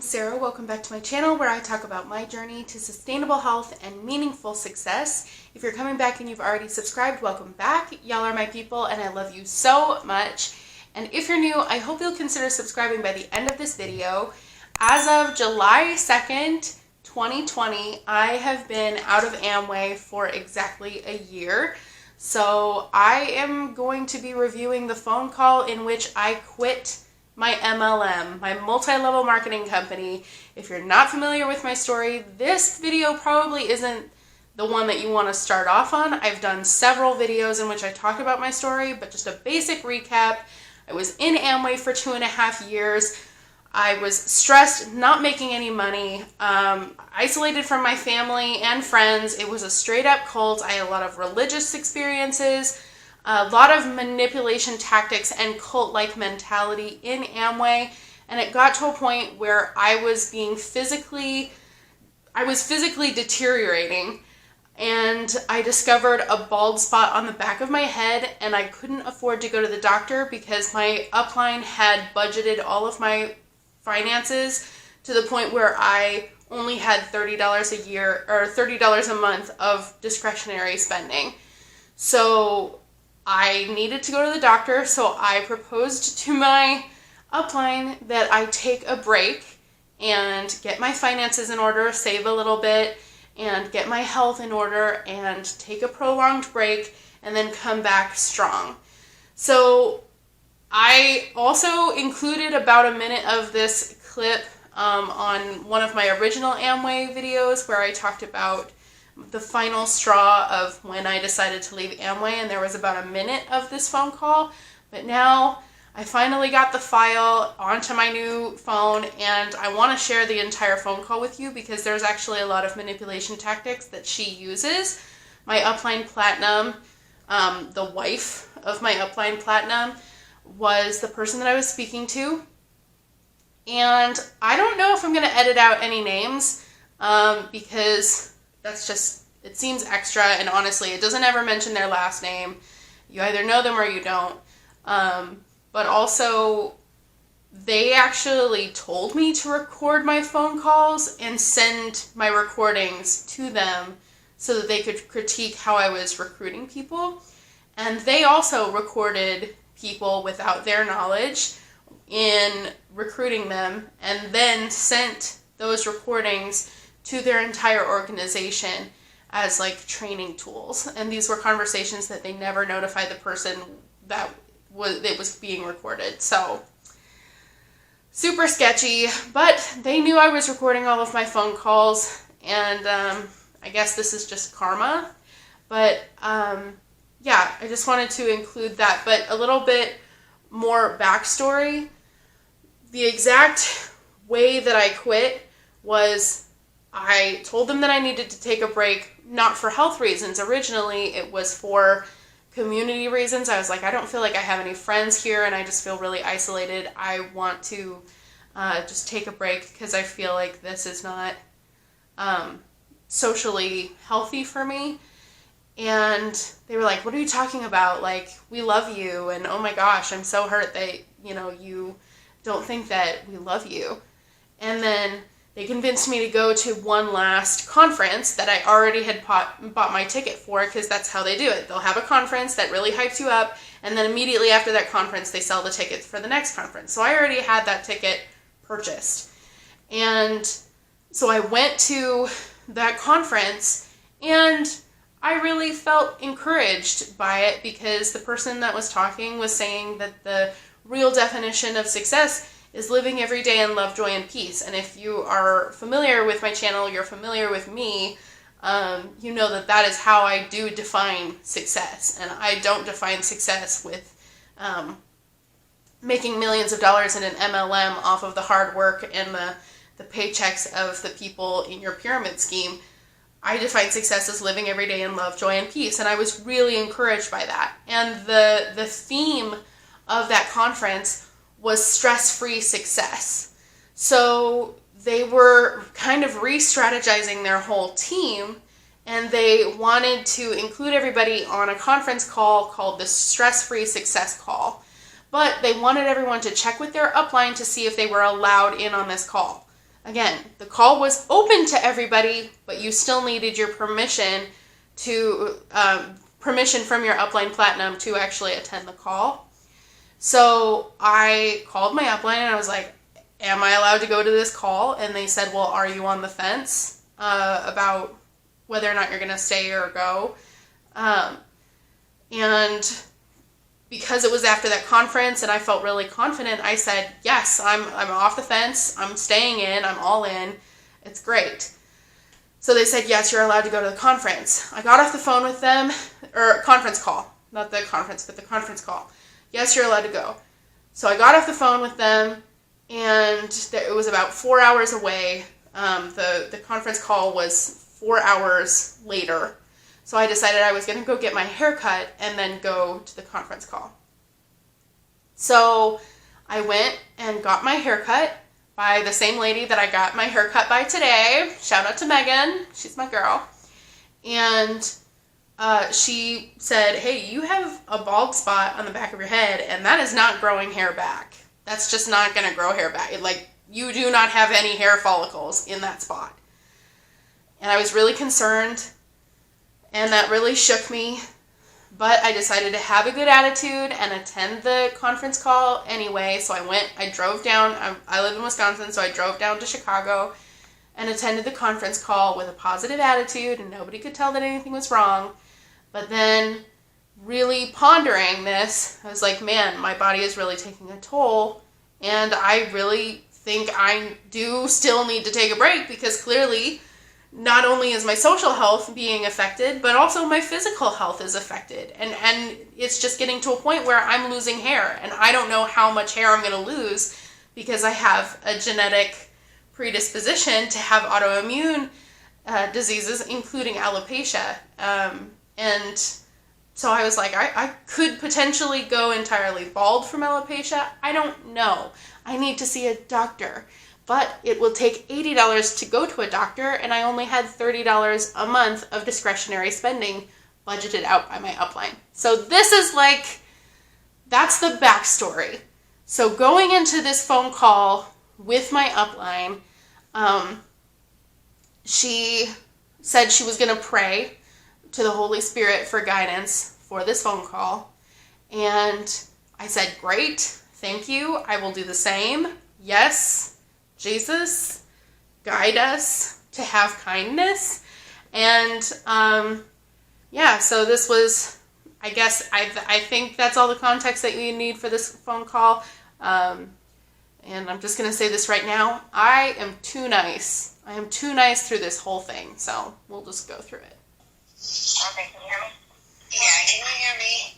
name's Sarah. Welcome back to my channel where I talk about my journey to sustainable health and meaningful success. If you're coming back and you've already subscribed, welcome back. Y'all are my people and I love you so much. And if you're new, I hope you'll consider subscribing by the end of this video. As of July 2nd, 2020, I have been out of Amway for exactly a year. So I am going to be reviewing the phone call in which I quit my MLM, my multi-level marketing company. If you're not familiar with my story, this video probably isn't the one that you want to start off on. I've done several videos in which I talk about my story, but just a basic recap. I was in Amway for 2.5 years. I was stressed, not making any money, isolated from my family and friends. It was a straight up cult. I had a lot of religious experiences, a lot of manipulation tactics and cult-like mentality in Amway. And it got to a point where I was physically deteriorating. And I discovered a bald spot on the back of my head, and I couldn't afford to go to the doctor because my upline had budgeted all of my finances to the point where I only had $30 a year or $30 a month of discretionary spending. So I needed to go to the doctor, so I proposed to my upline that I take a break and get my finances in order, save a little bit, and get my health in order and take a prolonged break and then come back strong. So I also included about a minute of this clip on one of my original Amway videos where I talked about the final straw of when I decided to leave Amway, and there was about a minute of this phone call. But now I finally got the file onto my new phone, and I want to share the entire phone call with you because there's actually a lot of manipulation tactics that she uses. My upline platinum, the wife of my upline platinum, was the person that I was speaking to. And I don't know if I'm going to edit out any names because that's just, it seems extra, and honestly, it doesn't ever mention their last name. You either know them or you don't. But also, they actually told me to record my phone calls and send my recordings to them so that they could critique how I was recruiting people. And they also recorded people without their knowledge in recruiting them and then sent those recordings to their entire organization as like training tools. And these were conversations that they never notified the person that it was being recorded. So super sketchy, but they knew I was recording all of my phone calls, and I guess this is just karma. But yeah, I just wanted to include that, but a little bit more backstory. The exact way that I quit was I told them that I needed to take a break, not for health reasons. Originally, it was for community reasons. I was like, I don't feel like I have any friends here, and I just feel really isolated. I want to just take a break because I feel like this is not socially healthy for me. And they were like, what are you talking about? Like, we love you, and oh my gosh, I'm so hurt that, you don't think that we love you. And then they convinced me to go to one last conference that I already had bought my ticket for, because that's how they do it. They'll have a conference that really hypes you up, and then immediately after that conference, they sell the tickets for the next conference. So I already had that ticket purchased. And so I went to that conference, and I really felt encouraged by it because the person that was talking was saying that the real definition of success is living every day in love, joy, and peace. And if you are familiar with my channel, you're familiar with me, you know that that is how I do define success. And I don't define success with making millions of dollars in an MLM off of the hard work and the paychecks of the people in your pyramid scheme. I define success as living every day in love, joy, and peace. And I was really encouraged by that. And the theme of that conference was stress-free success. So they were kind of re-strategizing their whole team, and they wanted to include everybody on a conference call called the Stress-Free Success Call. But they wanted everyone to check with their upline to see if they were allowed in on this call. Again, the call was open to everybody, but you still needed your permission from your Upline Platinum to actually attend the call. So I called my upline and I was like, am I allowed to go to this call? And they said, well, are you on the fence about whether or not you're going to stay or go? And because it was after that conference and I felt really confident, I said, yes, I'm off the fence. I'm staying in. I'm all in. It's great. So they said, yes, you're allowed to go to the conference. I got off the phone with them, or conference call, not the conference, but the conference call. Yes, you're allowed to go. So I got off the phone with them, and it was about 4 hours away. The conference call was 4 hours later. So I decided I was going to go get my hair cut and then go to the conference call. So I went and got my hair cut by the same lady that I got my hair cut by today. Shout out to Megan. She's my girl. And she said, hey, you have a bald spot on the back of your head, and that is not growing hair back. That's just not going to grow hair back. You do not have any hair follicles in that spot. And I was really concerned, and that really shook me. But I decided to have a good attitude and attend the conference call anyway. So I drove down. I live in Wisconsin, so I drove down to Chicago and attended the conference call with a positive attitude, and nobody could tell that anything was wrong. But then really pondering this, I was like, man, my body is really taking a toll, and I really think I do still need to take a break, because clearly not only is my social health being affected, but also my physical health is affected. And it's just getting to a point where I'm losing hair, and I don't know how much hair I'm going to lose because I have a genetic predisposition to have autoimmune diseases, including alopecia. And so I was like, I could potentially go entirely bald from alopecia. I don't know. I need to see a doctor. But it will take $80 to go to a doctor, and I only had $30 a month of discretionary spending budgeted out by my upline. So this is that's the backstory. So going into this phone call with my upline, she said she was going to pray to the Holy Spirit for guidance for this phone call. And I said, great, thank you. I will do the same. Yes. Jesus, guide us to have kindness. And so this was, I guess, I think that's all the context that you need for this phone call. And I'm just going to say this right now. I am too nice. I am too nice through this whole thing. So we'll just go through it. Okay, can you hear me? Yeah, can you hear me?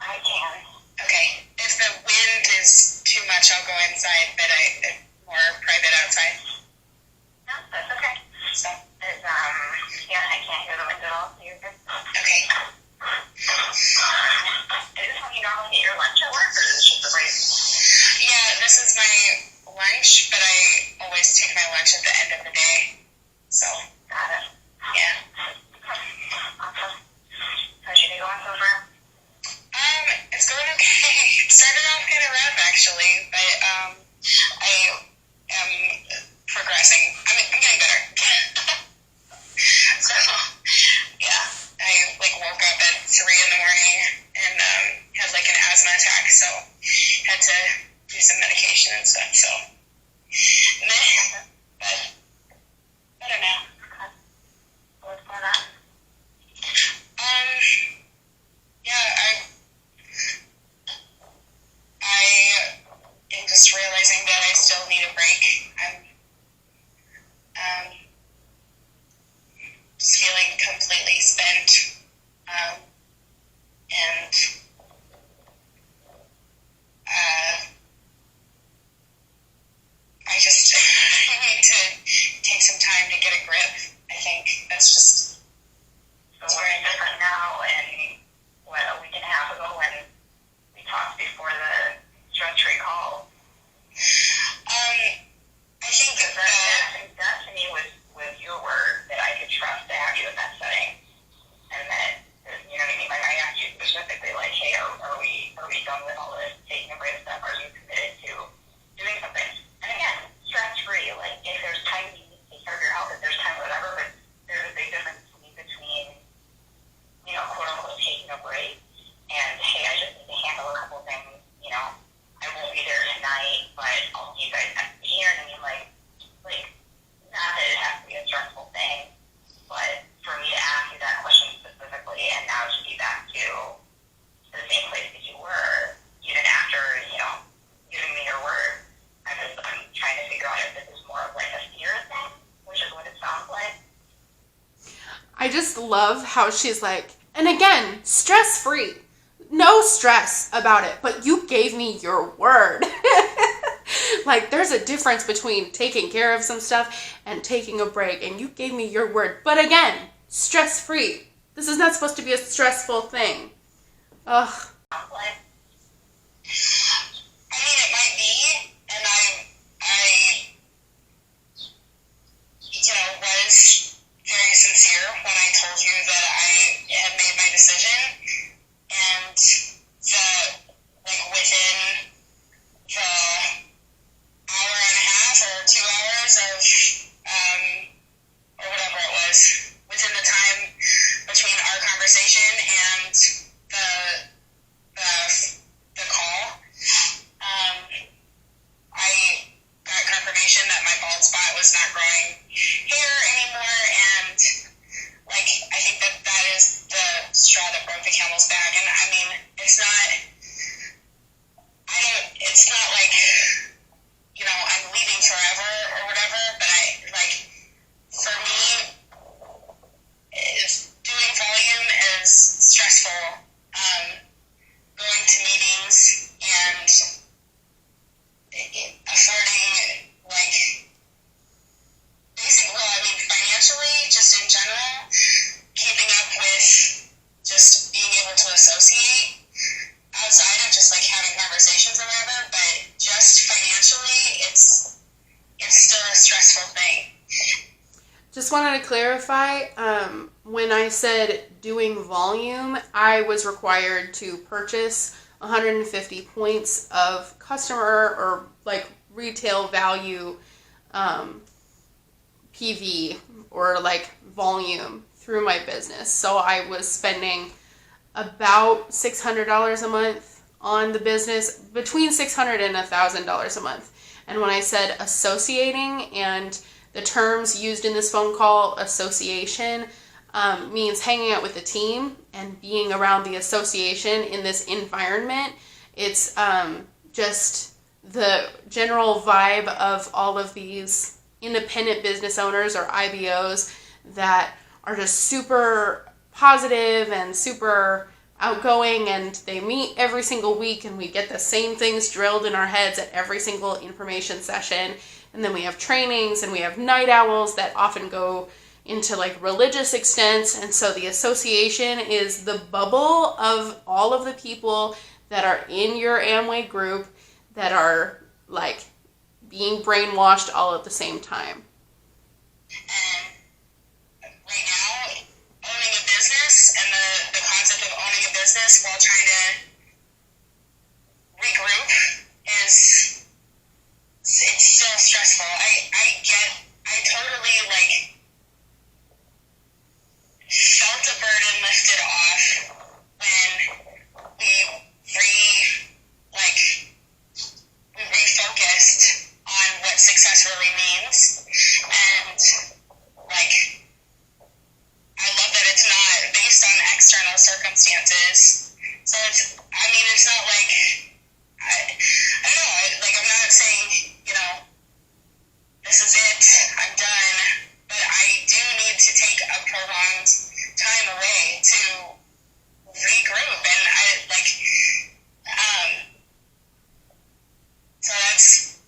I can. Okay. If the wind is too much, I'll go inside, but more private outside. No, that's okay. So, I can't hear the wind at all. You're good. Okay. Is this when you normally get your lunch at work, or is this just a break? Yeah, this is my lunch, but I always take my lunch at the end of the day. So. Got it. Yeah. Awesome. How's your day going so far? It's going okay. It started off kind of rough, actually, but I am progressing. I'm getting better. So, yeah, I woke up at 3 in the morning and had an asthma attack, so had to do some medication and stuff. So, but better now. What's going on? I am just realizing that I still need a break. I'm just feeling completely spent, and love how she's like, and again, stress-free. No stress about it, but you gave me your word. Like, there's a difference between taking care of some stuff and taking a break, and you gave me your word. But again, stress-free. This is not supposed to be a stressful thing. Ugh. I mean, it might be, and I was very sincere when I told you that I had made my decision, and that, within the hour and a half or 2 hours of, or whatever it was, within the time between our conversation and the call, I got confirmation that my bald spot was not growing hair anymore, and I think that is the straw that broke the camel's back. And I mean, it's not like, I'm leaving forever or whatever, but for me, doing volume is stressful. Going to meetings and affording, financially, just in general, keeping up with just being able to associate outside of just having conversations or whatever, but just financially, it's still a stressful thing. Just wanted to clarify, when I said doing volume, I was required to purchase 150 points of customer or retail value PV or volume through my business. So I was spending about $600 a month on the business, between $600 and $1,000 a month. And when I said associating, and the terms used in this phone call, association, means hanging out with the team and being around the association in this environment. It's just the general vibe of all of these independent business owners or IBOs that are just super positive and super outgoing, and they meet every single week, and we get the same things drilled in our heads at every single information session. And then we have trainings, and we have night owls that often go into religious extents. And so the association is the bubble of all of the people that are in your Amway group that are being brainwashed all at the same time. Right now, owning a business and the concept of owning a business while trying to regroup it's still stressful. I totally felt a burden lifted off when we refocused on what success really means, and I love that it's not based on external circumstances. So it's not I don't know, I'm not saying, this is it, I'm done, but I do need to take a prolonged time away to regroup, and so that's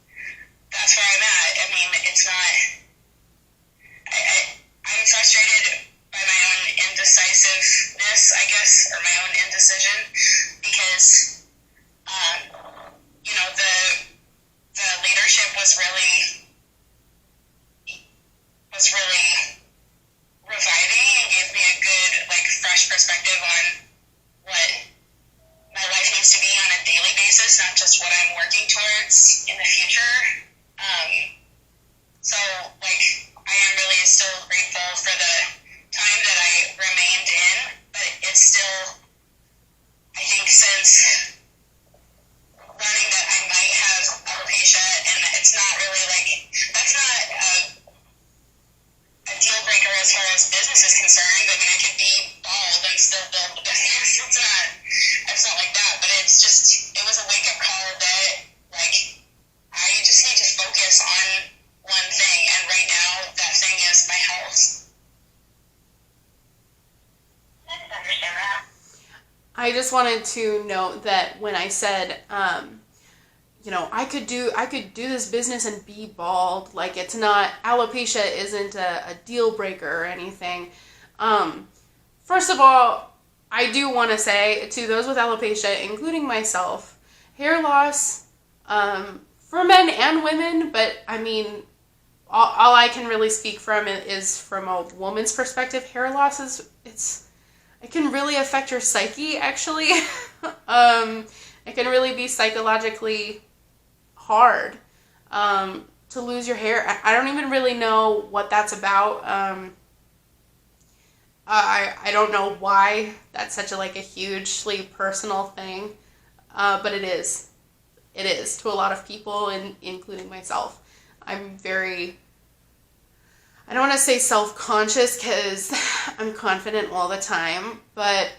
where I'm at. I mean, it's not, I'm frustrated by my own indecisiveness, I guess, or my own indecision, because the leadership was really reviving and gave me a good fresh perspective on what my life needs to be on a daily basis, not just what I'm working towards in the future. So I am really still grateful for the time that I remained in, but it's still, I think, since learning that I might have alopecia, and it's not really that's not a deal breaker as far as business is concerned. I mean, I could be bald and still build the business. It's not like that, but it's just, it was a wake up call that I just need to focus on one thing, and right now that thing is my health. I just wanted to note that when I said, I could do this business and be bald. Like, it's not, alopecia isn't a deal breaker or anything. First of all, I do want to say to those with alopecia, including myself, hair loss, for men and women, but I mean, all I can really speak from is from a woman's perspective. Hair loss it can really affect your psyche, actually. It can really be psychologically hard to lose your hair. I don't even really know what that's about. I don't know why that's such a hugely personal thing, but it is. It is to a lot of people, including myself. I'm very, I don't want to say self-conscious because I'm confident all the time, but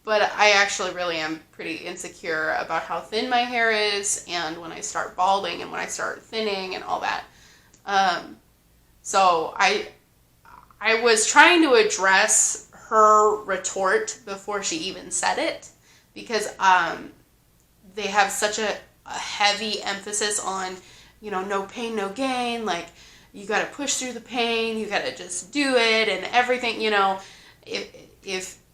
but I actually really am pretty insecure about how thin my hair is, and when I start balding and when I start thinning and all that. So I was trying to address her retort before she even said it, because they have such a heavy emphasis on, no pain, no gain. Like, you got to push through the pain, you got to just do it, and everything.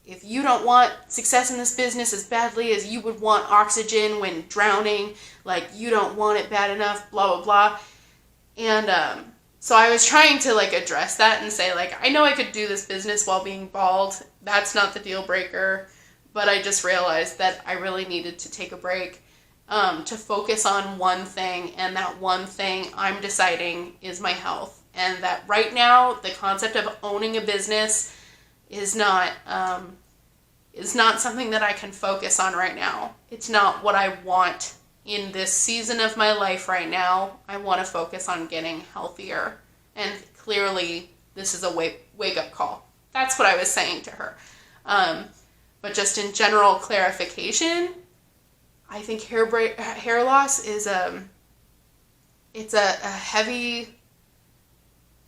If you don't want success in this business as badly as you would want oxygen when drowning, like, you don't want it bad enough, blah blah blah. And so I was trying to address that and say, I know I could do this business while being bald. That's not the deal breaker. But I just realized that I really needed to take a break, to focus on one thing, and that one thing I'm deciding is my health. And that right now, the concept of owning a business is not something that I can focus on right now. It's not what I want in this season of my life right now. I want to focus on getting healthier. And clearly, this is a wake-up call. That's what I was saying to her. But just in general clarification, I think hair loss is it's a heavy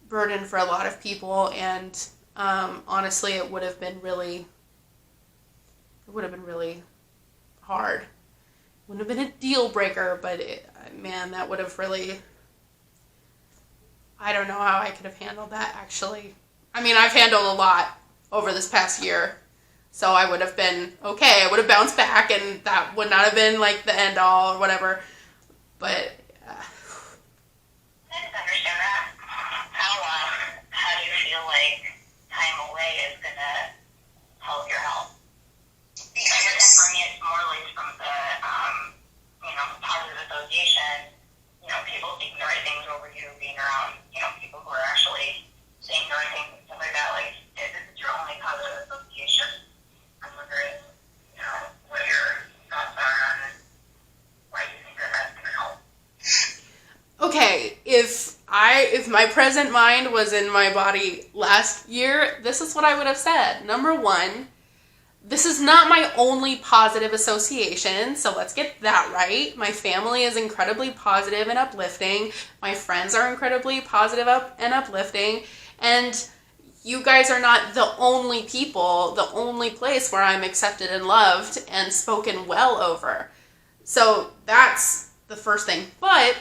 burden for a lot of people, and honestly, it would have been really hard. Wouldn't have been a deal breaker, but that would have really, I don't know how I could have handled that, actually. I mean, I've handled a lot over this past year, so I would have been okay. I would have bounced back, and that would not have been the end all or whatever. But I just understand that. How do you feel like time away is gonna help your health? Because for me, it's more from the positive association. People thinking the right things over you, being around people who are actually saying the right things and stuff like that. If this is your only positive association, I'm wondering, what your thoughts are on why you think that's going to help. Okay, if my present mind was in my body last year, this is what I would have said. Number one, this is not my only positive association, so let's get that right. My family is incredibly positive and uplifting. My friends are incredibly positive and uplifting. And you guys are not the only people, the only place where I'm accepted and loved and spoken well over. So that's the first thing. But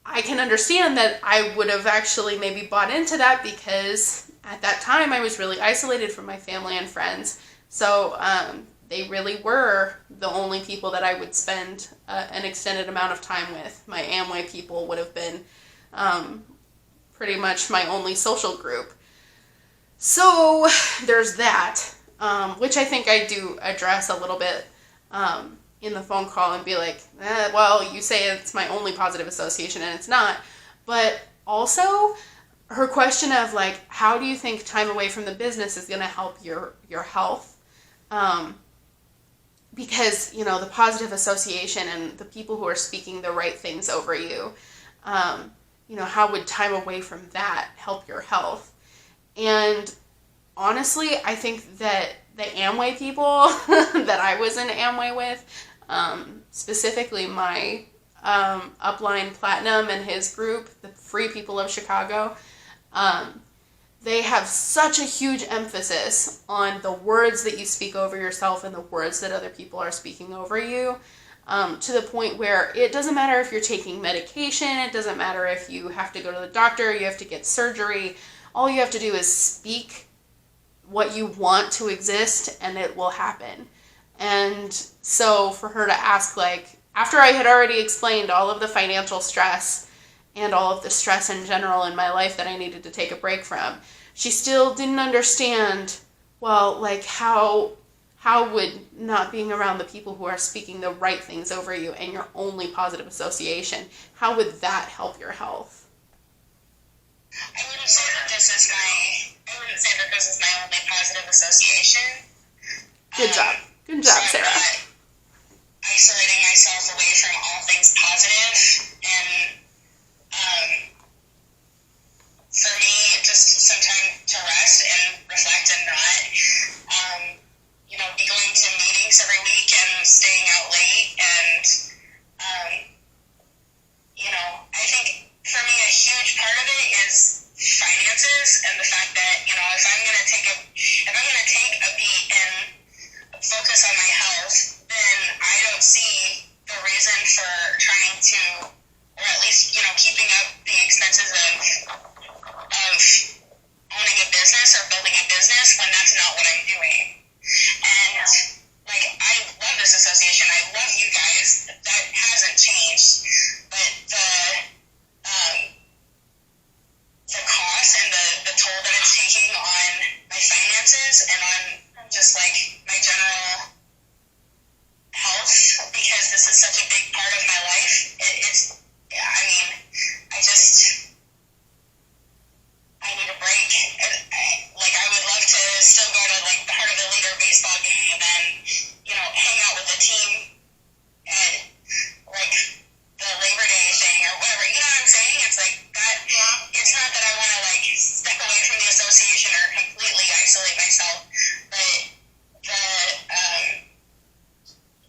I can understand that I would have actually maybe bought into that, because at that time I was really isolated from my family and friends. So they really were the only people that I would spend an extended amount of time with. My Amway people would have been pretty much my only social group. So there's that, which I think I do address a little bit in the phone call and be like, well, you say it's my only positive association and it's not. But also her question of how do you think time away from the business is going to help your health? Because, the positive association and the people who are speaking the right things over you, how would time away from that help your health? And honestly, I think that the Amway people that I was in Amway with, specifically my Upline Platinum and his group, the Free People of Chicago, they have such a huge emphasis on the words that you speak over yourself and the words that other people are speaking over you, to the point where it doesn't matter if you're taking medication, it doesn't matter if you have to go to the doctor, you have to get surgery. All you have to do is speak what you want to exist and it will happen. And so for her to ask, like, after I had already explained all of the financial stress and all of the stress in general in my life that I needed to take a break from, she still didn't understand, well, like, how would not being around the people who are speaking the right things over you and your only positive association, how would that help your health? I wouldn't say that this is my only positive association. Good job. Good job, so Sarah. I'm not isolating myself away from all things positive, and for me, just some time to rest and reflect and not, be going to meetings every week and staying out late. And, I think for me, a huge part of it is finances and the fact that, if I'm going to take a beat and focus on my health, then I don't see the reason for trying to, or at least, keeping up the expenses of owning a business or building a business when that's not what I'm doing. And, I love this association. I love you guys. That hasn't changed. But the cost and the toll that it's taking on my finances and on just, my general health, because this is such a big part of my life, I need a break. I would love to still go to, the Heart of the Leader baseball game and then, hang out with the team at, the Labor Day thing or whatever. You know what I'm saying? It's that. Yeah. It's not that I want to, step away from the association or completely isolate myself, but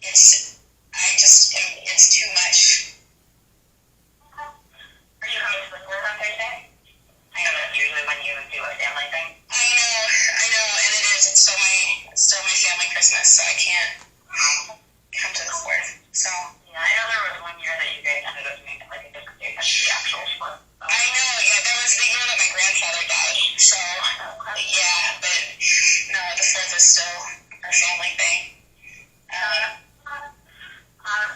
it's too much. Are you coming to the store on Thursday? I know that's usually when you do a family thing. I know, and it is. It's still my family Christmas, so I can't come to the sport. So yeah, I know there was one year that you guys ended up doing a different day than the actual sport. So. I know, yeah, that was the year that my grandfather died. So yeah, but no, the 4th is still our family thing.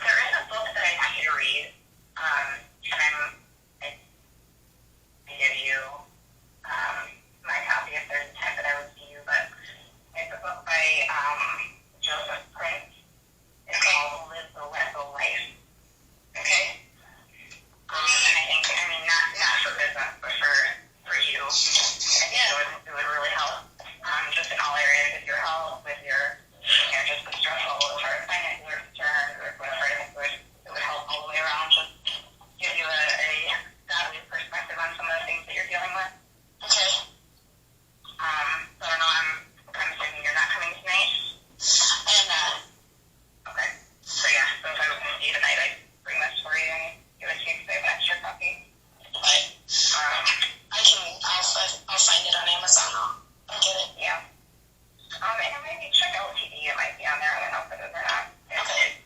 There is a book that I want you to read, and I give you my copy if there's a time that I would see you, but it's a book by Joseph Prince. It's called Live the Let Go Life. Okay. And I think, not for business, but for you. I think it would really help, just in all areas of your health, with your, just the stress level as far as finances are concerned, or whatever. I think it would help all the way around, just give you a godly perspective on some of the things that you're dealing with. Okay. So I know I'm assuming you're not coming tonight? I am not. Okay. So yeah, so if I was going to see you tonight, I'd bring this for you and give it to you because I have an extra copy. But I'll find it on Amazon. I'll get it. Yeah. And maybe check out TV. It might be on there. I don't know if it is or not. Okay.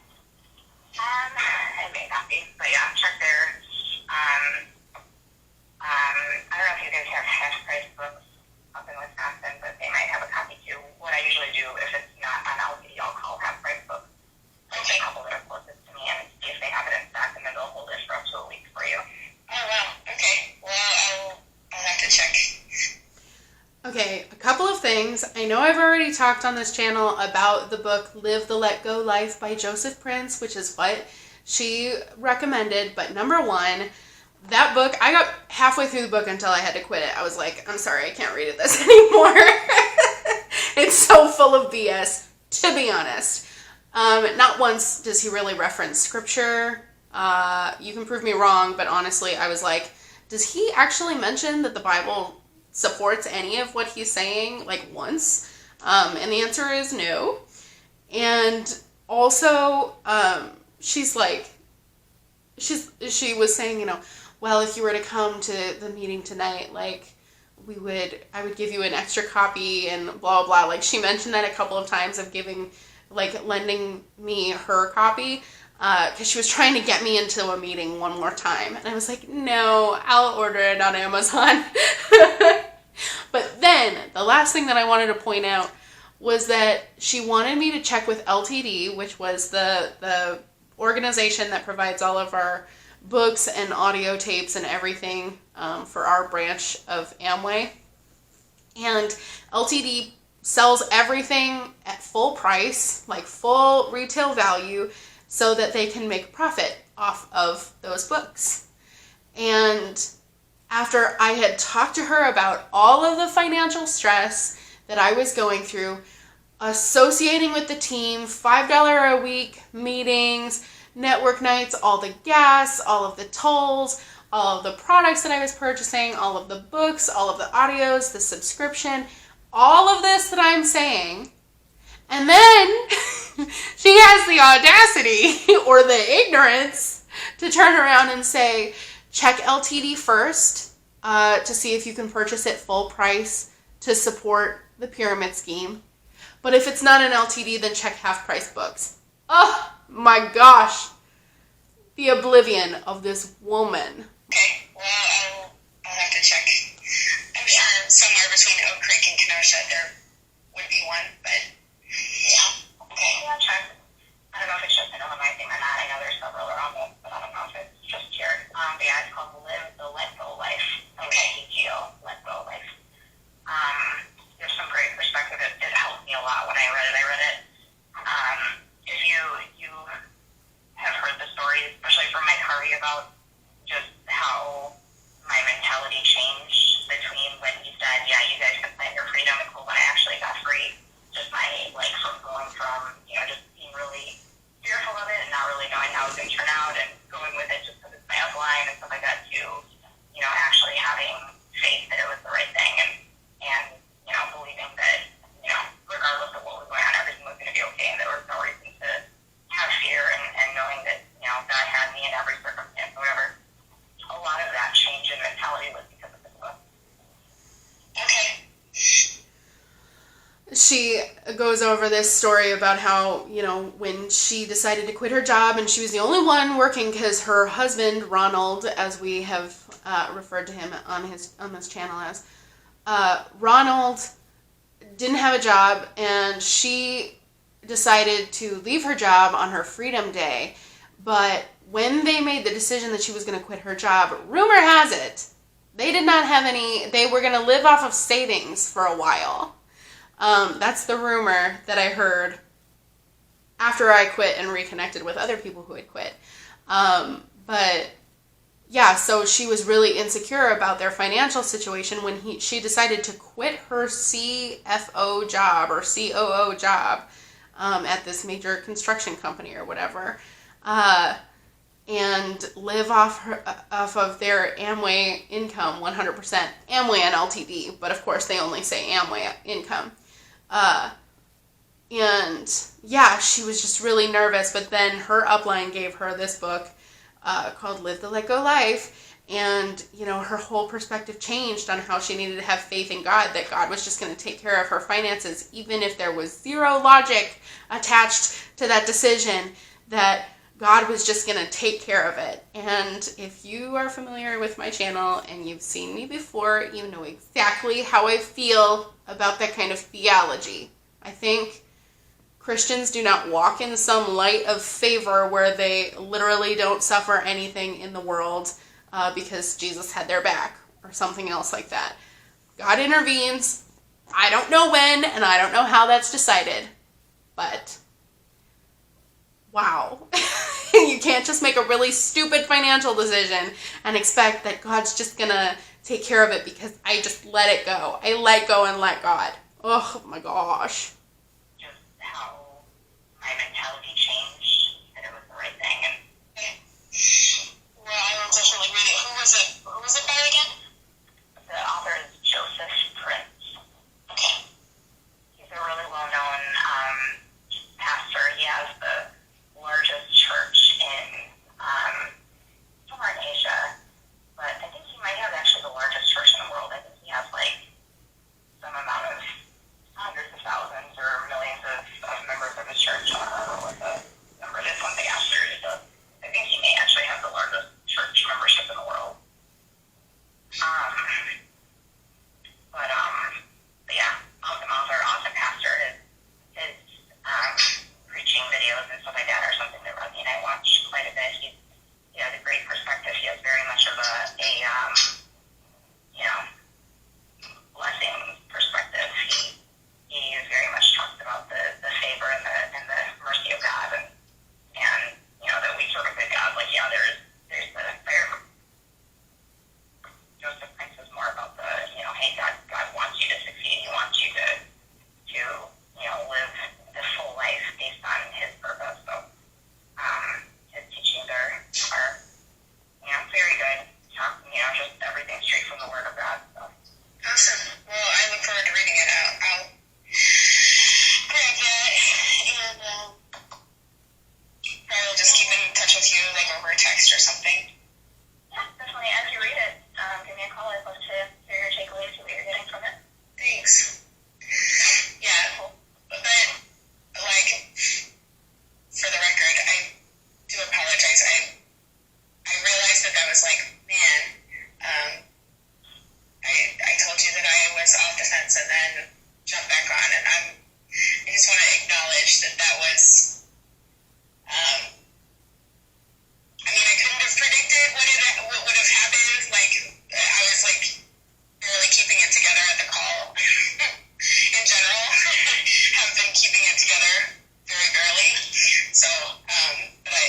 It may not be, but yeah, check there. I don't know if you guys have half price books up in Wisconsin, but they might have a copy too. What I usually do, if it's not on LCD, I'll call half price books. Okay. A couple that are closest to me and see if they have it in stock, and then they'll hold it for up to a week for you. Oh wow. Okay. Well, I'll have to check. Okay, a couple of things. I know I've already talked on this channel about the book Live the Let Go Life by Joseph Prince, which is what she recommended. But number one, that book, I got halfway through the book until I had to quit it. I was like, I'm sorry, I can't read this anymore. It's so full of BS, to be honest. Not once does he really reference scripture. You can prove me wrong, but honestly, I was like, does he actually mention that the Bible supports any of what he's saying, once? And the answer is no. And also, she was saying, well, if you were to come to the meeting tonight, I would give you an extra copy and blah, blah, blah. Like, she mentioned that a couple of times of lending me her copy, because she was trying to get me into a meeting one more time. And I was like, no, I'll order it on Amazon. But then, the last thing that I wanted to point out was that she wanted me to check with LTD, which was the organization that provides all of our books and audio tapes and everything for our branch of Amway. And LTD sells everything at full price, like full retail value, so that they can make profit off of those books. And after I had talked to her about all of the financial stress that I was going through, associating with the team, $5 a week meetings, network nights, all the gas, all of the tolls, all of the products that I was purchasing, all of the books, all of the audios, the subscription, all of this that I'm saying. And then she has the audacity or the ignorance to turn around and say, check LTD first to see if you can purchase it full price to support the pyramid scheme. But if it's not an LTD, then check half-price books. Oh my gosh. The oblivion of this woman. Okay, well, I'll have to check. I'm sure somewhere between Oak Creek and Kenosha there would be one, but yeah. Okay, yeah, sure. I don't know if it's just an Illinois thing or not. I know there's several around it, but I don't know if it's just here. But yeah, it's called Live the Let Go Life. LGO, Let Go Life. There's some great perspective. It helped me a lot when I read it. If you have heard the stories, especially from Mike Harvey, about just how my mentality changed between when he said, yeah, you guys can plan your freedom, and when I actually got free. Just my, from going from, just being really fearful of it and not really knowing how it was going to turn out and going with it just because it's my upline and stuff like that to, actually having faith that it was the right thing and believing that, regardless of what was going on, everything was going to be okay and there was no reason to have fear and knowing that, God had me in every circumstance, whatever. A lot of that change in mentality was because of this book. Okay. She goes over this story about how, when she decided to quit her job and she was the only one working because her husband, Ronald, as we have referred to him on this channel as, Ronald didn't have a job, and she decided to leave her job on her Freedom Day. But when they made the decision that she was going to quit her job, rumor has it, they did not have any, they were going to live off of savings for a while. That's the rumor that I heard after I quit and reconnected with other people who had quit. But yeah, so she was really insecure about their financial situation when she decided to quit her CFO job or COO job at this major construction company or whatever, and live off of their Amway income 100%. Amway and LTD, but of course they only say Amway income. And yeah, she was just really nervous, but then her upline gave her this book called Live the Let Go Life, and her whole perspective changed on how she needed to have faith in God, that God was just going to take care of her finances, even if there was zero logic attached to that decision, that God was just going to take care of it. And if you are familiar with my channel and you've seen me before, you know exactly how I feel about that kind of theology. I think Christians do not walk in some light of favor where they literally don't suffer anything in the world because Jesus had their back or something else like that. God intervenes. I don't know when and I don't know how that's decided, but wow. You can't just make a really stupid financial decision and expect that God's just gonna take care of it because I just let it go. I let go and let God. Oh my gosh. Just how my mentality changed, and it was the right thing. And well, I will definitely read it. Who was it by again? The author is Joseph Prince. Okay. He's a really well-known pastor. He has the largest church in somewhere in Asia, but I think he might have actually the largest church in the world. I think he has like months and then jump back on. And I just want to acknowledge that was, I mean, I couldn't have predicted what would have happened. Like, I was like barely keeping it together at the call. In general, have been keeping it together very barely. So, but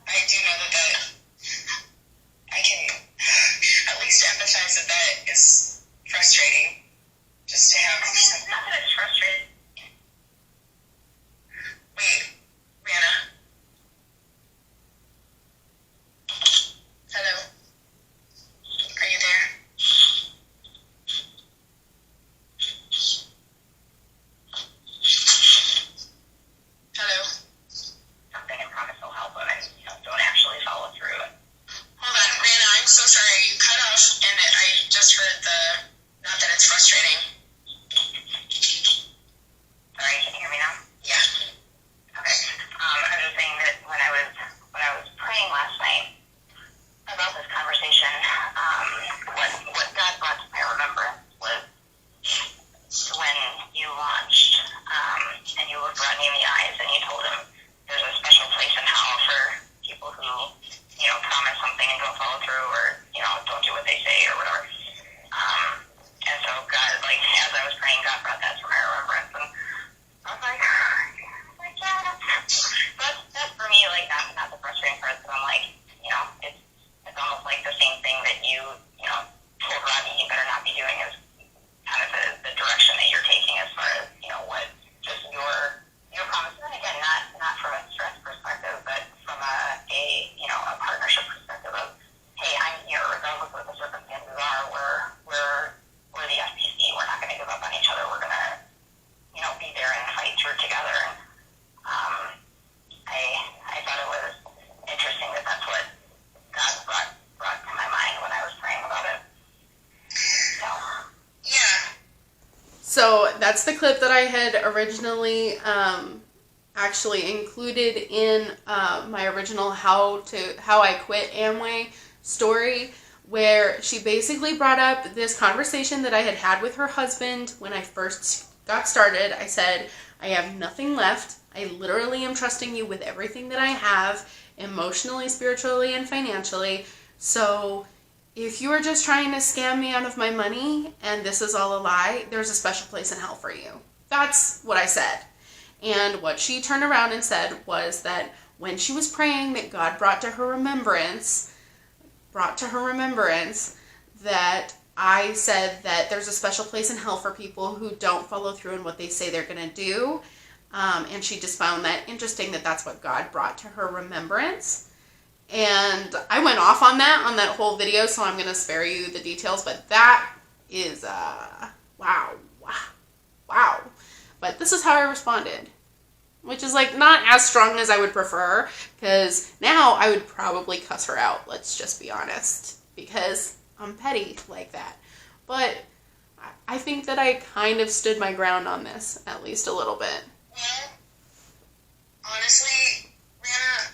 I do know that I can at least empathize that is frustrating. Just to have. I mean, it's not that it's frustrating. Wait, Rihanna. Hello. Are you there? Hello. Something I promise will help, but I don't actually follow through. Hold on, Rihanna, I'm so sorry. You cut off, and I just heard not that it's frustrating. Alright, can you hear me now? Yeah. Okay. I was just saying that when I was praying last night about this conversation, what God brought to my remembrance was when you launched, and you looked Rodney in the eyes and you told him there's a special place in hell for people who, promise something and don't follow through, or, don't do what they say or whatever. And so God, like, as I was praying, God brought that to my remembrance, and I was like, yeah, that's for me, like, not the frustrating part, but I'm like, it's almost like the same thing that you told Rodney you better not be doing is kind of the direction that you're taking as far as, what just your promises. And again, not from a stress perspective, but from a partnership perspective of, hey, I'm here regardless of what the circumstances are. We're the FPC. We're not going to give up on each other. We're going to, be there and fight through together. And I thought it was interesting that that's what God brought to my mind when I was praying about it. So, yeah. So that's the clip that I had originally actually included in my original how I quit Amway story, where she basically brought up this conversation that I had with her husband when I first got started. I said, I have nothing left. I literally am trusting you with everything that I have, emotionally, spiritually, and financially. So if you are just trying to scam me out of my money and this is all a lie, there's a special place in hell for you. That's what I said. And what she turned around and said was that when she was praying, that God brought to her remembrance that I said that there's a special place in hell for people who don't follow through in what they say they're going to do. And she just found that interesting that that's what God brought to her remembrance. And I went off on that whole video, so I'm going to spare you the details, but that is, wow. But this is how I responded, which is like not as strong as I would prefer, because now I would probably cuss her out, let's just be honest, because I'm petty like that. But I think that I kind of stood my ground on this, at least a little bit. Well, honestly, Rihanna,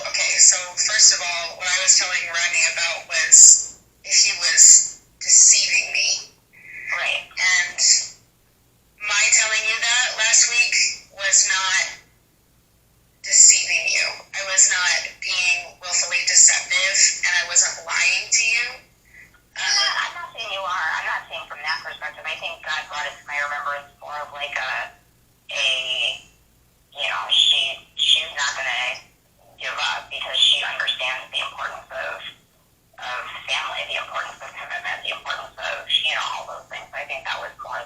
okay, so first of all, what I was telling Rodney about was if he was deceiving me. Right. And my telling you that last week was not deceiving you. I was not being willfully deceptive, and I wasn't lying to you. I'm not saying you are. I'm not saying from that perspective. I think God brought it to my remembrance more of like she's not going to give up because she understands the importance of family, the importance of commitment, the importance of, all those things. I think that was more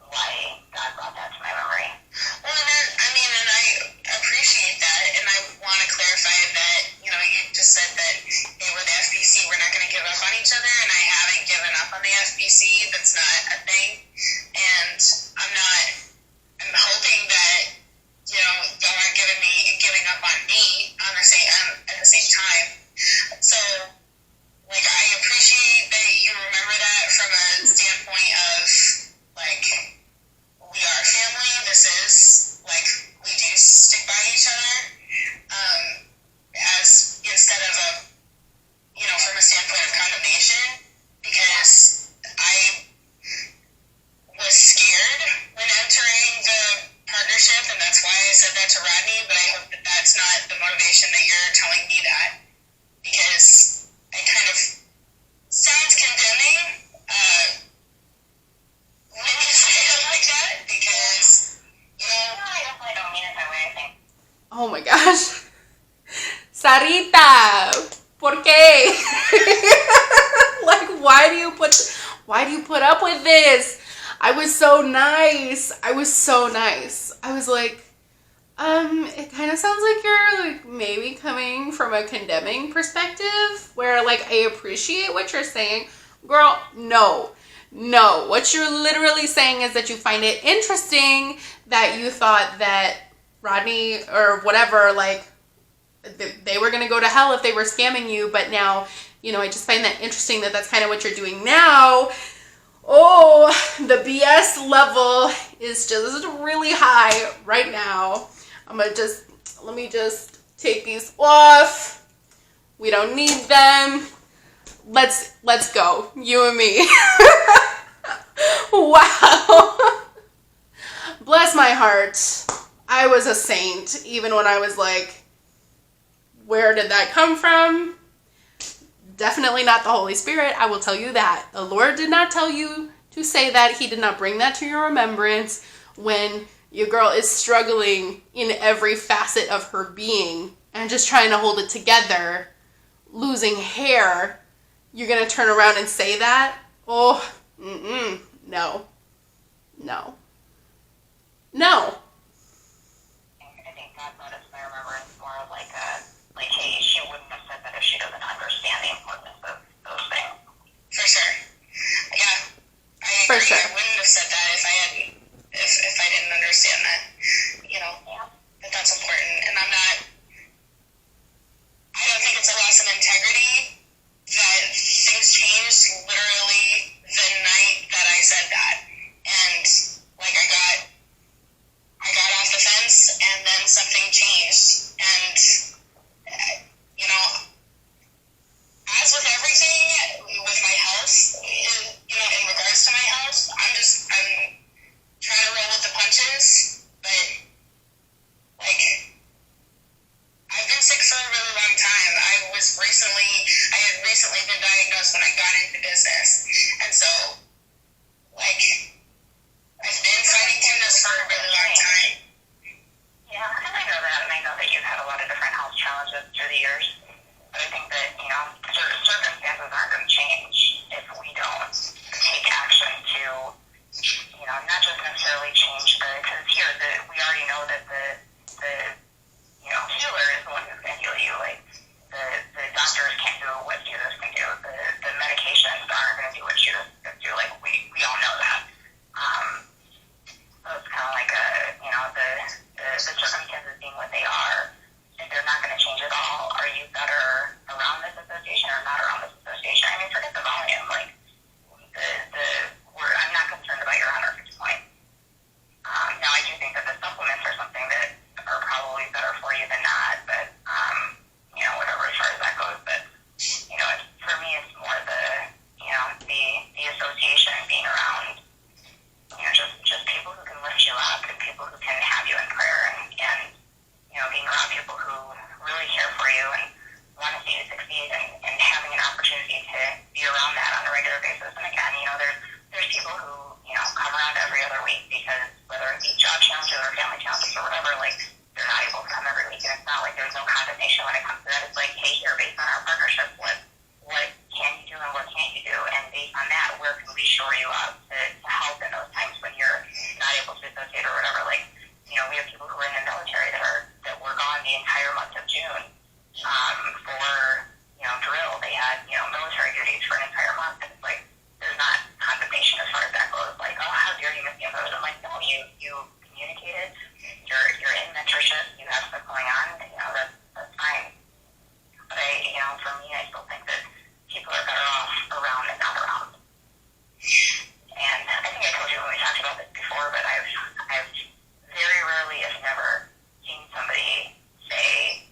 why God brought that to my memory. Well, and I appreciate that, and I want to clarify that, you just said that, hey, we're the FPC, we're not going to give up on each other, and I haven't given up on the FPC. That's not a thing, and I'm hoping that, y'all aren't giving up on me at the same time. So, I appreciate that you remember that from a standpoint of, we are family. This is, we do stick by each other, as instead of from a standpoint of condemnation, because I put up with this. I was so nice. I was like, it kind of sounds like you're like maybe coming from a condemning perspective where like I appreciate what you're saying. Girl, no. What you're literally saying is that you find it interesting that you thought that Rodney or whatever, like they were going to go to hell if they were scamming you, but now, I just find that interesting that that's kind of what you're doing now. Oh, the BS level is just really high right now. Let me just take these off. We don't need them. Let's go. You and me. Wow. Bless my heart. I was a saint, even when I was like, where did that come from? Definitely not the Holy Spirit. I will tell you that. The Lord did not tell you to say that. He did not bring that to your remembrance when your girl is struggling in every facet of her being and just trying to hold it together, losing hair. You're going to turn around and say that? Oh, no. I think God let us by remembrance more like hey, she wouldn't have said that if she doesn't understand the importance of those things. For sure. Yeah. I agree. For sure. I wouldn't have said that if I didn't understand that. That that's important. And I don't think it's a loss of integrity that things changed literally the night that I said that. And like I got off the fence and then something changed. And as with everything with my health, in regards to my health, I'm trying to roll with the punches, but like I've been sick for a really long time. I had recently been diagnosed when I got into business, and so like I've been fighting through this for a really long time. Yeah, and I know that, and I know that you've had a lot of different health challenges through the years. But I think that, circumstances aren't going to change if we don't take action to, not just necessarily change because here, we already know that the healer is the one who's going to heal you. Like, the doctors can't do what Jesus can do. The medications aren't going to do what Jesus can do. Like, we all know that. So it's kind of like, the circumstances being what they are, if they're not going to change at all, are you better around this association or not around this association? I mean, forget the volume. Like, I'm not concerned about your 100 point. Now, I do think that the supplements are something that are probably better for you than not, but, whatever as far as that goes. But, for me, it's more the association being around, just people who can lift you up and people who can have you in prayer and being around people who really care for you and want to see you succeed and having an opportunity to be around that on a regular basis. And again, there's people who, come around every other week because whether it be job challenges or family challenges or whatever, like, they're not able to come every week. And it's not like there's no condemnation when it comes to that. It's like, hey, here, based on our partnership, what can you do and what can't you do? And based on that, where can we shore you up to help in those times when you're not able to associate or whatever? Like, we have people who are in the military that were gone the entire month of June for drill. They had military duties for an entire month, and it's like there's not condemnation as far as that goes. Like, oh, how dare you miss the episode? I'm like, no, you communicated. You're in mentorship. You have stuff going on. That's fine. But for me, I still think that people are better off around than not around. And I think I told you when we talked about this before, but I've very rarely, if never, seen somebody say,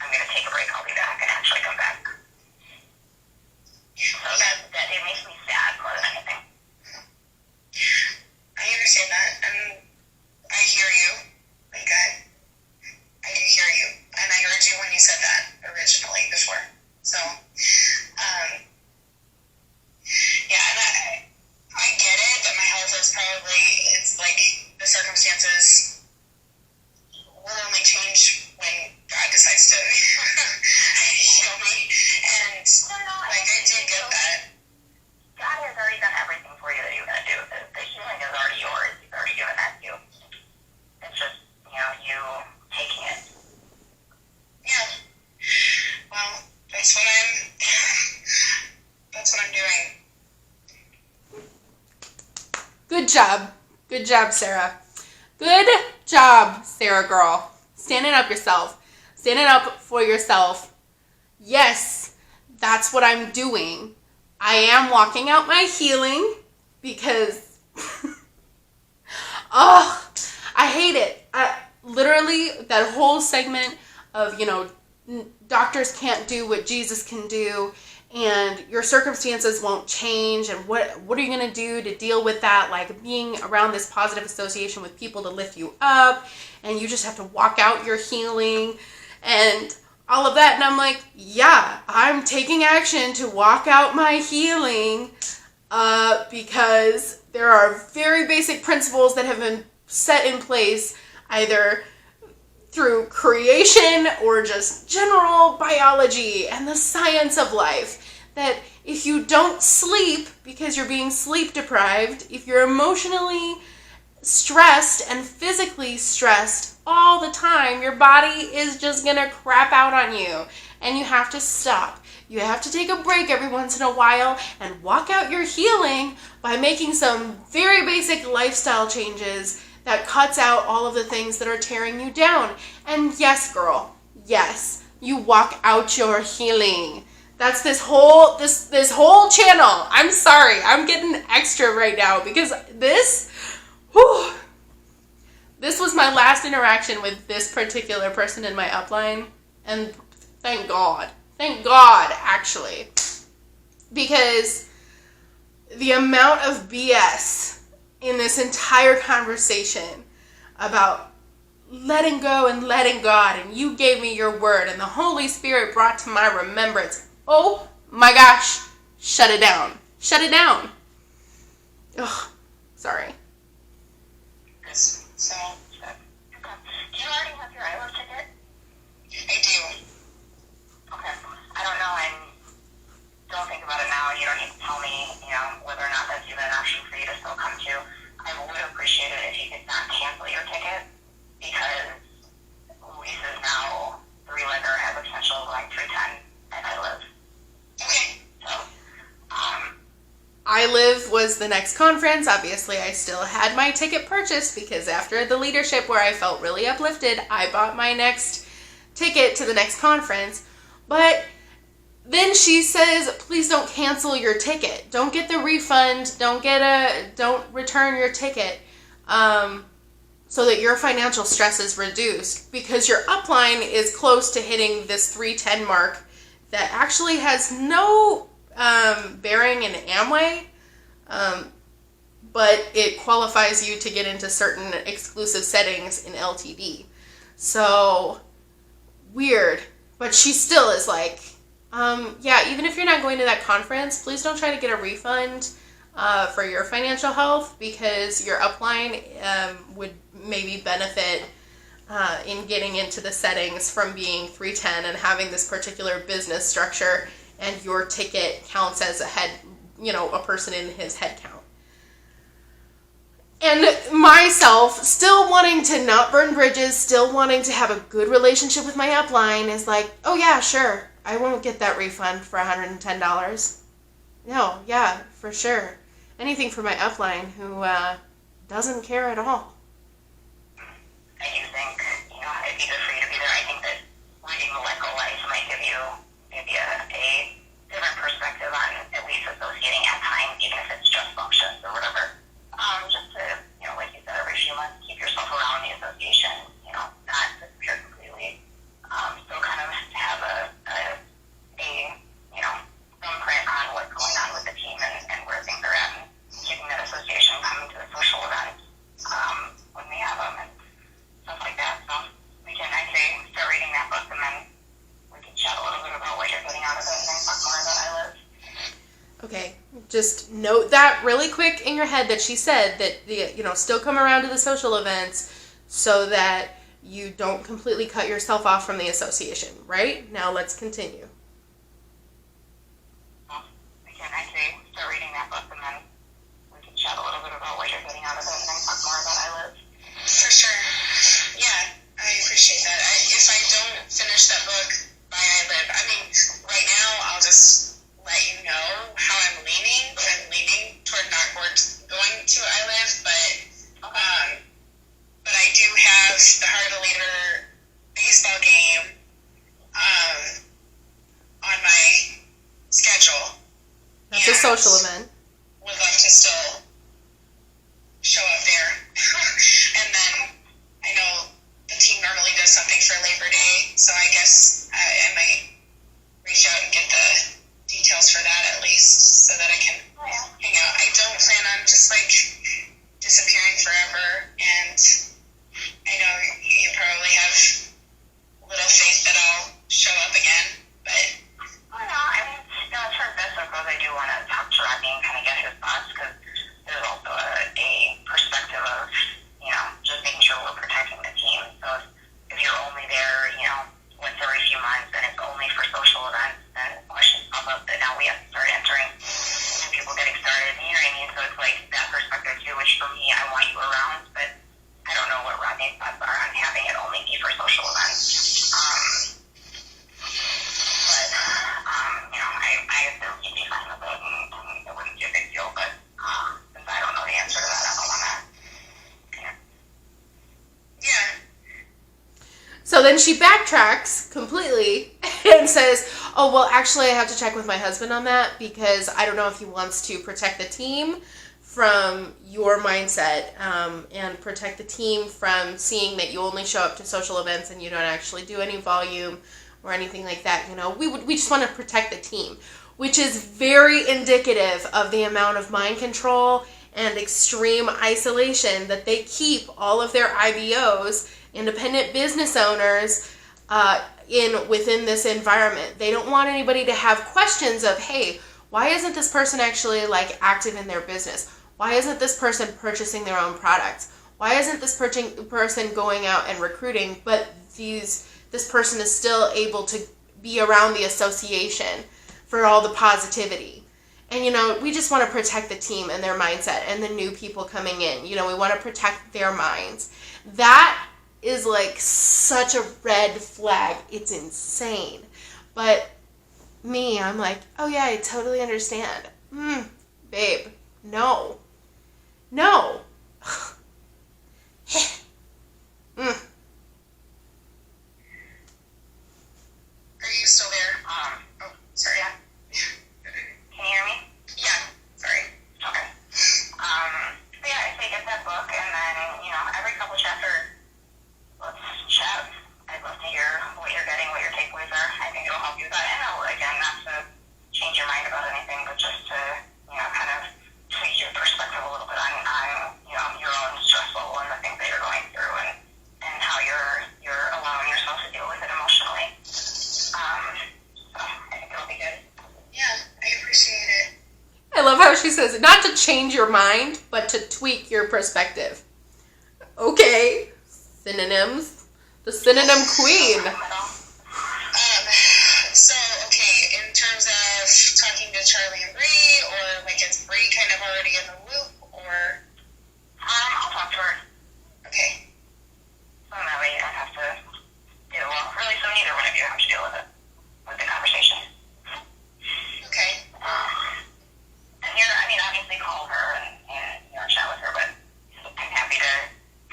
I'm going to take a break, I'll be back, and actually come back. So that it makes me sad more than anything. I understand that, and I hear you. Like, I do hear you, and I heard you when you said that originally before. So, yeah, and I get it, but my health is probably, it's like the circumstances will only change when God decides to heal me. And like, I do get that. God has already done everything for you Good job. Good job, Sarah. Good job, Sarah girl. Standing up yourself. Standing up for yourself. Yes, that's what I'm doing. I am walking out my healing because, oh, I hate it. Literally, that whole segment of, doctors can't do what Jesus can do, and your circumstances won't change, and what are you going to do to deal with that, like being around this positive association with people to lift you up, and you just have to walk out your healing, and all of that. And I'm like, yeah, I'm taking action to walk out my healing, because there are very basic principles that have been set in place, either through creation or just general biology and the science of life, that if you don't sleep because you're being sleep deprived, if you're emotionally stressed and physically stressed all the time, your body is just gonna crap out on you, and you have to stop. You have to take a break every once in a while and walk out your healing by making some very basic lifestyle changes that cuts out all of the things that are tearing you down. And yes, girl, yes, you walk out your healing. That's this whole channel. I'm sorry, I'm getting extra right now because this was my last interaction with this particular person in my upline, and thank God, actually, because the amount of BS in this entire conversation about letting go and letting God, and you gave me your word, and the Holy Spirit brought to my remembrance. Oh my gosh, shut it down. Shut it down. Ugh, sorry. So, do you already have your ILO ticket? I do. Okay. I don't know, don't think about it now. You don't need to tell me, whether or not that's even an option for you to still come to. I would appreciate it if you could not cancel your ticket, because Luis is now 3-letter, has a potential of like 310, and I live. Okay. So, I Live was the next conference. Obviously, I still had my ticket purchased because after the leadership where I felt really uplifted, I bought my next ticket to the next conference. But then she says, please don't cancel your ticket. Don't get the refund. Don't return your ticket, so that your financial stress is reduced, because your upline is close to hitting this 310 mark that actually has no bearing in Amway, but it qualifies you to get into certain exclusive settings in LTD. So weird, but she still is like, yeah, even if you're not going to that conference, please don't try to get a refund for your financial health, because your upline would maybe benefit in getting into the settings from being 310 and having this particular business structure, and your ticket counts as a person in his head count. And myself, still wanting to not burn bridges, still wanting to have a good relationship with my upline, is like, oh yeah, sure, I won't get that refund for $110. No, yeah, for sure. Anything for my upline who doesn't care at all. I do think, it'd be good for you to be there. I think that leading the Let Go life might give you maybe a different perspective on at least associating at times, even if it's just functions or whatever. Just to, like you said, every few months, keep yourself around the association, not disappear completely. So kind of have some crack on what's going on with the team and where things are at, and keeping that association, coming to the social events when we have them and stuff like that. So I'd say start reading that book, and then we can chat a little bit about what you're getting out of it, and then talk more about I Live. Okay, just note that really quick in your head that she said that still come around to the social events so that you don't completely cut yourself off from the association, right? Now let's continue. I'd say start reading that book, and then we can chat a little bit about what you're getting out of it, and then talk more about I Live. For sure. Yeah, I appreciate that. If I don't finish that book by I Live, right now I'll just let you know how I'm leaning. I'm leaning toward not going to I Live, social event. Would love to still show up there. And then I know the team normally does something for Labor Day, so I guess I might reach out and get the details for that at least, so that I can hang out. I don't plan on just like disappearing forever, and I know you probably have little faith that I'll show up again, but oh no, I mean, as far as business goes, I do want to talk to Rodney and kind of get his thoughts, because there's also a perspective of, just making sure we're protecting the team. So if you're only there, once every few months and it's only for social events, then questions pop up that now we have to start answering, and people getting started, you know what I mean? So it's like that perspective too, which for me, I want you around, but I don't know what Rodney's thoughts are on having it only be for social events. I assume he'd be fine with it, and it wouldn't be a big deal, but since I don't know the answer to that, I don't want to. yeah. So then she backtracks completely and says, oh, well, actually, I have to check with my husband on that, because I don't know if he wants to protect the team from your mindset, and protect the team from seeing that you only show up to social events and you don't actually do any volume or anything like that. We just want to protect the team, which is very indicative of the amount of mind control and extreme isolation that they keep all of their IBOs, independent business owners, within this environment. They don't want anybody to have questions of, hey, why isn't this person actually like active in their business? Why isn't this person purchasing their own products? Why isn't this person going out and recruiting, but this person is still able to be around the association for all the positivity? And, we just want to protect the team and their mindset and the new people coming in. We want to protect their minds. That is like such a red flag. It's insane. But me, I'm like, oh yeah, I totally understand. Babe, no. No. Are you still there? Oh, sorry. Yeah. Can you hear me? Yeah, sorry. Okay. So yeah, I say get that book, and then, every couple chapters, let's chat. I'd love to hear what you're getting, what your takeaways are. I think it'll help you with that. And again, not to change your mind about anything, but just to, kind of tweak your perspective a little bit on your own stress level and the things that you're going through, and how you're allowing yourself to deal with it emotionally. So I think it'll be good. Yeah, I appreciate it. I love how she says, not to change your mind, but to tweak your perspective. Okay. Synonyms. The synonym queen. Okay, in terms of talking to Charlie and Bree, or like is Bree kind of already in the loop, or? I'll talk to her. Okay. So that way you don't have to deal, really, so neither one of you have to deal with it, with the conversation. Okay. And obviously call her and chat with her, but I'm happy to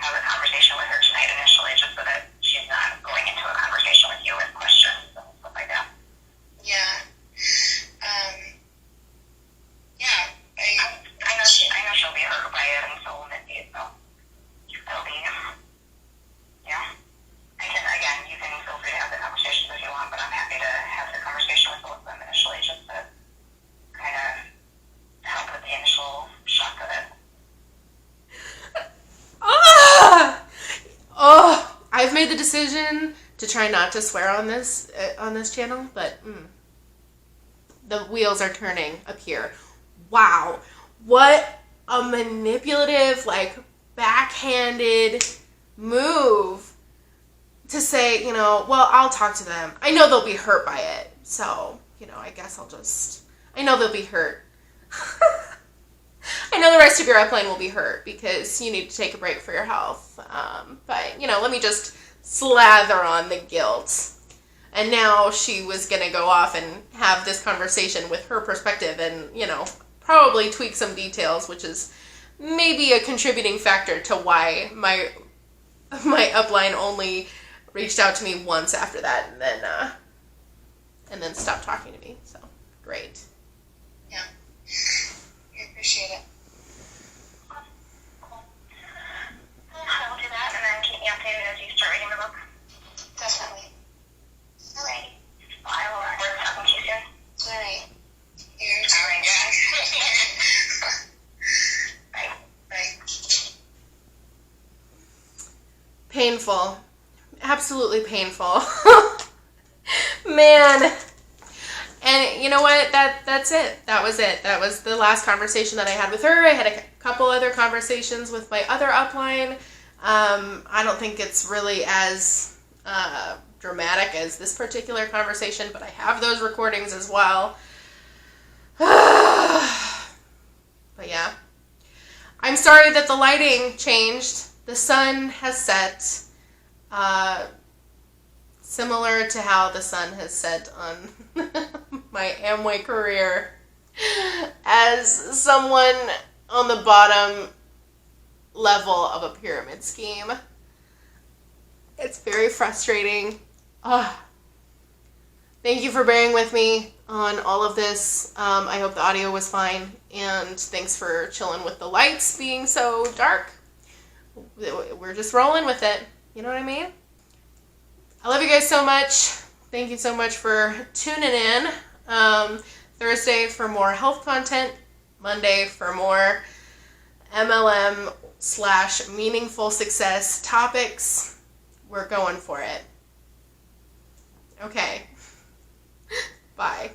have a conversation with her tonight initially, just so that she's not going into a conversation with you with questions and stuff like that. Yeah. Yeah. I know she'll be hurt by it, and so will Mindy, so it'll be, again, you can feel free to have the conversations if you want, but I'm happy to have the conversation with both of them initially, just to kind of help with the initial shock of it. I've made the decision to try not to swear on this channel, but the wheels are turning up here. Wow, what a manipulative, backhanded move to say, well, I'll talk to them. I know they'll be hurt by it, so, I guess I know they'll be hurt. I know the rest of your upline will be hurt because you need to take a break for your health. But, let me just slather on the guilt. And now she was going to go off and have this conversation with her perspective and, probably tweak some details, which is maybe a contributing factor to why my upline only reached out to me once after that and then stopped talking to me. So, great. Yeah. I appreciate it. Cool. I will do that, and then keep me updated as you start reading the book. Definitely. All right. Well, I will look forward to talking to you soon. All right. You're All right. yeah. Bye. Bye. Painful. Absolutely painful. Man. And you know what? That's it. That was it. That was the last conversation that I had with her. I had a couple other conversations with my other upline. I don't think it's really as dramatic as this particular conversation, but I have those recordings as well. But yeah. I'm sorry that the lighting changed. The sun has set. Similar to how the sun has set on my Amway career as someone on the bottom level of a pyramid scheme. It's very frustrating. Thank you for bearing with me on all of this. I hope the audio was fine, and thanks for chilling with the lights being so dark. We're just rolling with it. You know what I mean? I love you guys so much. Thank you so much for tuning in. Thursday for more health content. Monday for more MLM/meaningful success topics. We're going for it. Okay. Bye.